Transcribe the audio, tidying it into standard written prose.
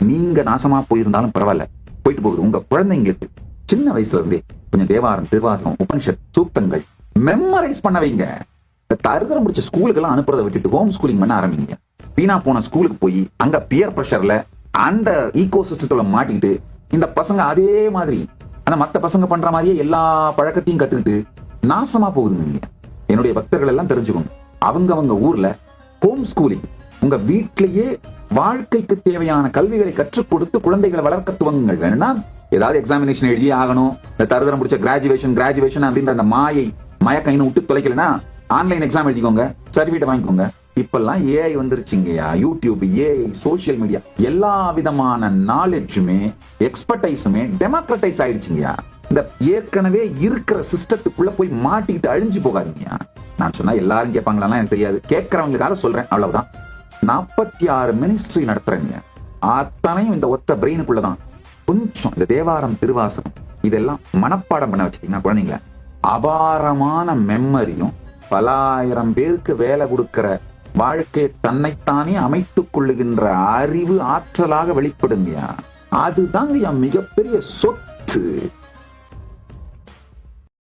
நீங்க நாசமா போயிருந்தாலும் பரவாயில்ல, போயிட்டு போகுது. உங்க குழந்தைங்களுக்கு சின்ன வயசுல இருந்தே கொஞ்சம் தேவாரம், திருவாசகம், உபனிஷத், சூக்தங்கள் மெமரைஸ் பண்ண வைங்க. தருதரம் முடிச்ச ஸ்கூலுக்கு எல்லாம் அனுப்புறதை விட்டுட்டு ஹோம் ஸ்கூலிங் பண்ண ஆரம்பிங்க. வீணா போன ஸ்கூலுக்கு போய் அங்க பியர் பிரஷர்ல அந்த ஈகோ சிஸ்டத்துல மாட்டிக்கிட்டு இந்த பசங்க அதே மாதிரி அந்த மத்த பசங்க பண்ற மாதிரியே எல்லா பழக்கத்தையும் கத்துக்கிட்டு நாசமா போகுதுங்க. என்னுடைய பக்தர்கள் எல்லாம் தெரிஞ்சுக்கணும், அவங்க ஊர்ல ஹோம் ஸ்கூலிங், உங்க வீட்டிலேயே வாழ்க்கைக்கு தேவையான கல்விகளை கற்றுக் கொடுத்து குழந்தைகளை வளர்க்க துவங்குங்கள். வேணும்னா ஏதாவது எக்ஸாமினேஷன் எழுதியே ஆகணும், இந்த தருதரம் முடிச்ச கிராஜுவேஷன் அப்படின்ற அந்த மயக்கைன்னு விட்டு தொலைக்கலன்னா ஆன்லைன் எக்ஸாம் எழுதிக்கோங்க, சர்டிபிகேட் வாங்கிக்கோங்க. இப்பெல்லாம் ஏஐ வந்துருச்சுங்கயா, யூடியூப், ஏஐ, சோசியல் மீடியா, எல்லா விதமான நாலேஜுமே எக்ஸ்பர்டைஸுமே டெமோக்ரட்டைஸ் ஆயிடுச்சுங்கயா. இந்த ஏற்கனவே இருக்கிற சிஸ்டத்துக்குள்ள போய் மாட்டிக்கிட்டு அழிஞ்சு போகாதீங்க. நான் சொன்னா எல்லாரும் கேட்பாங்களா எனக்கு தெரியாது, கேட்கறவங்களுக்காக சொல்றேன், அவ்வளவுதான். 46 மினிஸ்ட்ரி நடத்துறேங்க, அத்தனையும் இந்த ஒத்த பிரெயினுக்குள்ளதான். கொஞ்சம் இந்த தேவாரம், திருவாசகம் இதெல்லாம் மனப்பாடம் பண்ண வச்சுட்டீங்கன்னா குழந்தைங்கள அபாரமான மெமரியும் பலாயிரம் பேருக்கு வேலை கொடுக்கிற வாழ்க்கையை தன்னைத்தானே அமைத்துக் கொள்ளுகின்ற அறிவு ஆற்றலாக வெளிப்படுங்க. அதுதாங்க மிகப்பெரிய சொத்து.